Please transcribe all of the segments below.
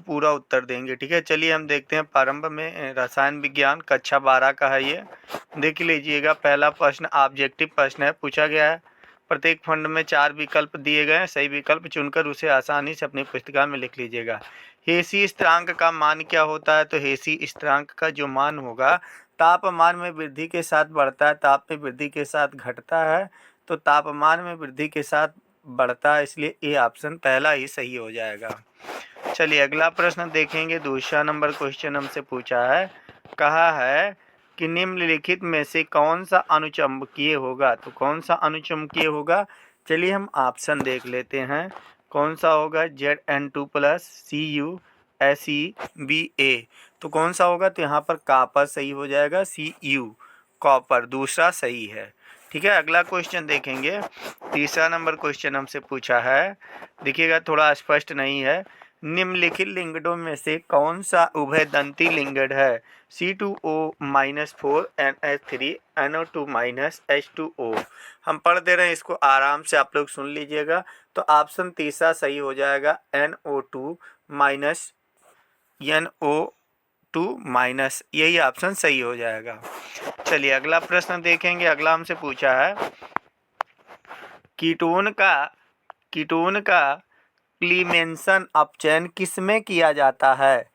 पूरा उत्तर देंगे। ठीक है, चलिए हम देखते हैं प्रारंभ में रसायन विज्ञान कक्षा 12 का है ये। देख लीजिएगा, पहला प्रश्न ऑब्जेक्टिव प्रश्न है, पूछा गया है प्रत्येक खंड में 4 विकल्प दिए गए हैं, सही विकल्प चुनकर उसे आसानी से अपनी पुस्तिका में लिख लीजिएगा। हेसी स्थिरांक का मान क्या होता है? तो हेसी स्थिरांक का जो मान होगा, तापमान में वृद्धि के साथ बढ़ता है, ताप में वृद्धि के साथ घटता है, तो तापमान में वृद्धि के साथ बढ़ता है, इसलिए ये ऑप्शन पहला ही सही हो जाएगा। चलिए अगला प्रश्न देखेंगे। दूसरा नंबर क्वेश्चन हमसे पूछा है, कहा है कि निम्नलिखित में से कौन सा अनुचुंबकीय होगा? तो कौन सा अनुचुंबकीय होगा? चलिए हम ऑप्शन देख लेते हैं। कौन सा होगा? Zn2 plus CuSeBa। तो कौन सा होगा? तो यहाँ पर कॉपर सही हो जाएगा, Cu कॉपर दूसरा सही है। ठीक है, अगला क्वेश्चन देखेंगे। तीसरा नंबर क्वेश्चन हमसे पूछा है, देखिएगा थोड़ा स्पष्ट नहीं है। निम्नलिखित लिंगडों में से कौन सा उभयदंती लिंगड है? C2O-4 NH3 NO2 H2O। हम पढ़ दे रहे हैं, इसको आराम से आप लोग सुन लीजिएगा। तो ऑप्शन तीसरा सही हो जाएगा, NO2 NO2 यही ऑप्शन सही हो जाएगा। चलिए अगला प्रश्न देखेंगे। अगला हमसे पूछा है, कीटोन का क्लीमेंसन अपचयन किसमें किया जाता है?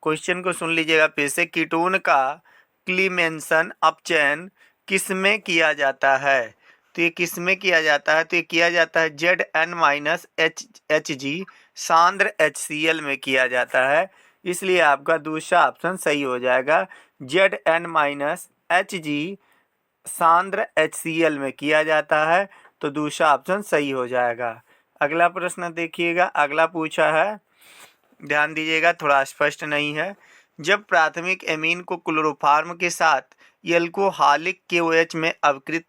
क्वेश्चन को सुन लीजिएगा फिर से। कीटोन का क्लीमेंसन अपचयन किसमें किया जाता है? तो ये किसमें किया जाता है? तो ये किया जाता है Zn-HG सांद्र HCl में किया जाता है, इसलिए आपका दूसरा ऑप्शन सही हो जाएगा। Zn-HG सांद्र HCl में किया जाता है, तो दूसरा ऑप्शन सही हो जाएगा। अगला प्रश्न देखिएगा। अगला पूछा है, ध्यान दीजिएगा, थोड़ा स्पष्ट नहीं है। जब प्राथमिक एमीन को क्लोरोफार्म के साथ एल्कोहलिक KOH में अपकृत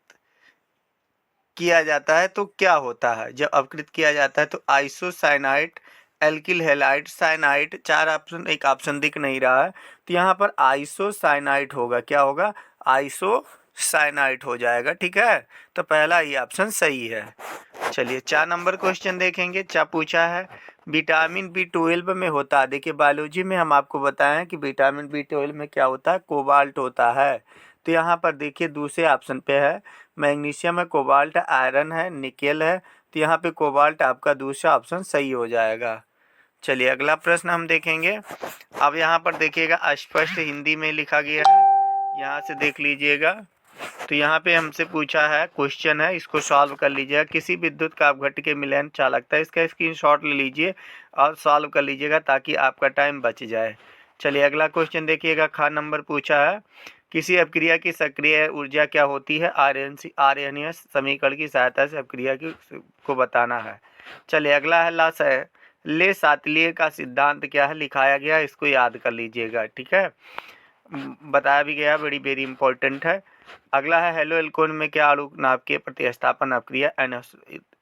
किया जाता है तो क्या होता है? जब अपकृत किया जाता है तो isocyanide, alkyl halide, cyanide, 4 option, एक ऑप्शन दिख नहीं रहा है, तो यहाँ पर आइसोसाइनाइड होगा। क्या होगा? आइसोसाइनाइड हो जाएगा। ठीक है, तो पहला ही ऑप्शन सही है। चलिए 4 नंबर क्वेश्चन देखेंगे। क्या पूछा है? विटामिन B12 में होता है, देखिए बायोलॉजी में हम आपको बताएं कि विटामिन B12 में क्या होता है, कोबाल्ट होता है। तो यहाँ पर देखिए दूसरे ऑप्शन पे है, मैग्नीशियम है, कोबाल्ट है, आयरन है, निकेल है, तो यहाँ पे कोबाल्ट आपका दूसरा ऑप्शन सही हो जाएगा। चलिए अगला प्रश्न हम देखेंगे। अब यहाँ पर देखिएगा स्पष्ट हिंदी में लिखा गया है, यहाँ से देख लीजिएगा। तो यहाँ पे हमसे पूछा है, क्वेश्चन है, इसको सॉल्व कर लीजिएगा। किसी विद्युत का अपघट्य मिलयन चालकता है, इसका स्क्रीनशॉट ले लीजिए और सॉल्व कर लीजिएगा ताकि आपका टाइम बच जाए। चलिए अगला क्वेश्चन देखिएगा। ख नंबर पूछा है, किसी अपक्रिया की सक्रिय ऊर्जा क्या होती है? आर्यनीय समीकरण की सहायता से अपक्रिया को बताना है। चलिए अगला है ले सातलिए का सिद्धांत क्या है, लिखाया गया, इसको याद कर लीजिएगा। ठीक है, बताया भी गया, वेरी इंपॉर्टेंट है। अगला है हेलो एल्कोन में क्या अणु नाभिकीय प्रतिस्थापन अपक्रिया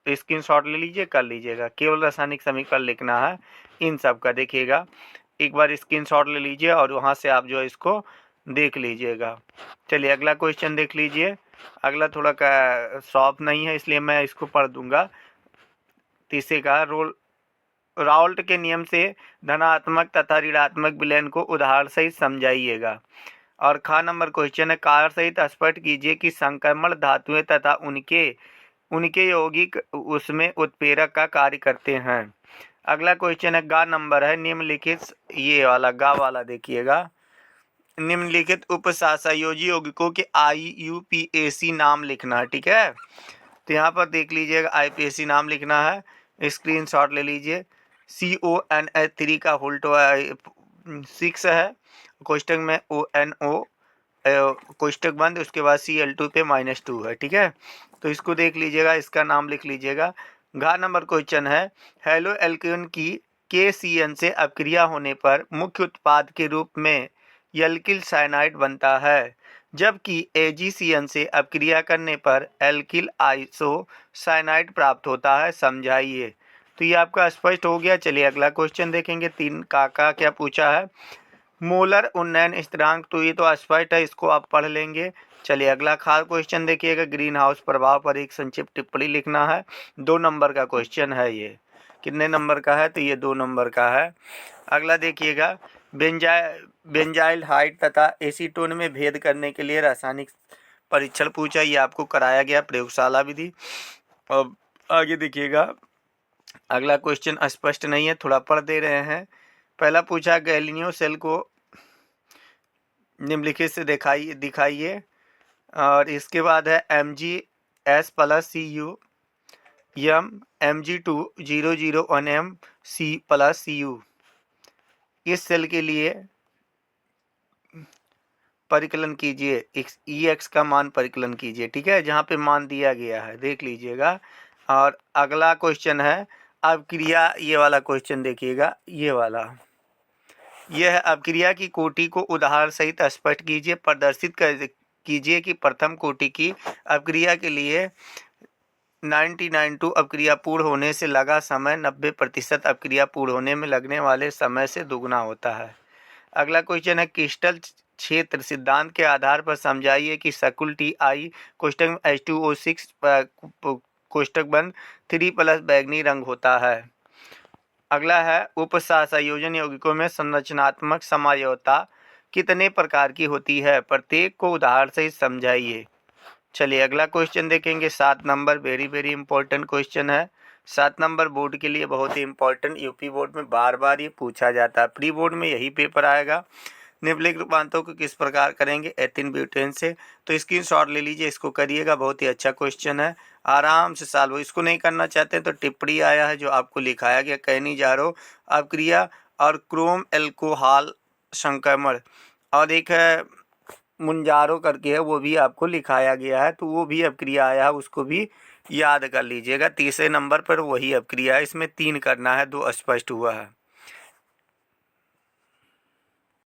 स्क्रीनशॉट ले लीजिए, कर लीजिएगा। केवल रासायनिक समीकरण लिखना है इन सब का। देखिएगा एक बार स्क्रीनशॉट ले लीजिए और वहाँ से आप जो है इसको देख लीजिएगा। चलिए अगला क्वेश्चन देख लीजिए। अगला थोड़ा का सॉफ्ट नहीं है, इसलिए मैं इसको पढ़ दूंगा। तीसरे का राउल्ट के नियम से धनात्मक तथा ऋणात्मक विलयन को उदाहरण सहित समझाइएगा। और ख नंबर क्वेश्चन है, कार्य सहित स्पष्ट कीजिए कि संक्रमण धातुएं तथा उनके यौगिक उसमें उत्प्रेरक का कार्य करते हैं। अगला क्वेश्चन है, गा नंबर है, निम्नलिखित, ये वाला गा वाला देखिएगा, निम्नलिखित उपसहसंयोजी यौगिकों के IUPAC नाम लिखना है। ठीक है, तो यहाँ पर देख लीजिएगा IUPAC नाम लिखना है, स्क्रीनशॉट ले लीजिए। CONH3 का उल्टा 6 है, कोष्टक में ONO कोष्टक बंद, उसके बाद Cl2 पे -2 है। ठीक है, तो इसको देख लीजिएगा, इसका नाम लिख लीजिएगा। घ नंबर क्वेश्चन है, हेलो एल्केन की KCN से अपक्रिया होने पर मुख्य उत्पाद के रूप में एल्किल साइनाइड बनता है, जबकि AgCN से अपक्रिया करने पर एल्किल आइसोसाइनाइड प्राप्त होता है, समझाइए। तो ये आपका स्पष्ट हो गया। चलिए अगला क्वेश्चन देखेंगे। 3 का क्या पूछा है, मोलर उन्नयन स्थिरांक, तो ये तो स्पष्ट है, इसको आप पढ़ लेंगे। चलिए अगला खास क्वेश्चन देखिएगा, ग्रीन हाउस प्रभाव पर एक संक्षिप्त टिप्पणी लिखना है। 2 नंबर का क्वेश्चन है ये। कितने नंबर का है? तो ये 2 नंबर का है। अगला देखिएगा, बेंजाइल हाइड तथा एसीटोन में भेद करने के लिए रासायनिक परीक्षण पूछा। ये आपको कराया गया प्रयोगशाला विधि। अब आगे देखिएगा, अगला क्वेश्चन स्पष्ट नहीं है, थोड़ा पढ़ दे रहे हैं। पहला पूछा, गैलीलियो सेल को निम्नलिखित से दिखाइए। और इसके बाद है Mgs plus Cu Mg2 001 C plus Cu। इस सेल के लिए परिकलन कीजिए, Ex का मान परिकलन कीजिए। ठीक है, जहाँ पे मान दिया गया है देख लीजिएगा। और अगला क्वेश्चन है अवक्रिया, ये वाला क्वेश्चन देखिएगा, ये वाला, यह अवक्रिया की कोटि को उदाहरण सहित स्पष्ट कीजिए। प्रदर्शित कीजिए कि प्रथम कोटि की अवक्रिया के लिए 99 अवक्रिया पूर्ण होने से लगा समय 90% अवक्रिया पूर्ण होने में लगने वाले समय से दुगुना होता है। अगला क्वेश्चन है, क्रिस्टल क्षेत्र सिद्धांत के आधार पर समझाइए कि सकुल Ti कोष्टक H2O6 कोष्टक बंद 3 प्लस बैंगनी रंग होता है। अगला है, उपसंयोजन यौगिकों में संरचनात्मक समयोता कितने प्रकार की होती है? प्रत्येक को उदाहरण से समझाइए। चलिए अगला क्वेश्चन देखेंगे, 7 नंबर, वेरी इंपॉर्टेंट क्वेश्चन है। 7 नंबर बोर्ड के लिए बहुत ही इंपॉर्टेंट, यूपी बोर्ड में बार बार ये पूछा जाता है, प्री बोर्ड में यही पेपर आएगा। निम्नलिखित रूपांतरों को किस प्रकार करेंगे एथिन ब्यूटेन से? तो स्क्रीनशॉट ले लीजिए, इसको करिएगा, बहुत ही अच्छा क्वेश्चन है, आराम से सॉल्व हो। इसको नहीं करना चाहते तो टिप्पणी आया है जो आपको लिखाया गया, कह नहीं जा रहा हो। अवक्रिया और क्रोम एल्कोहल संक्रमण, और एक है मुंजारो करके है, वो भी आपको लिखाया गया है, तो वो भी अवक्रिया आया है, उसको भी याद कर लीजिएगा। तीसरे नंबर पर वही अवक्रिया है, इसमें 3 करना है, 2 स्पष्ट हुआ है।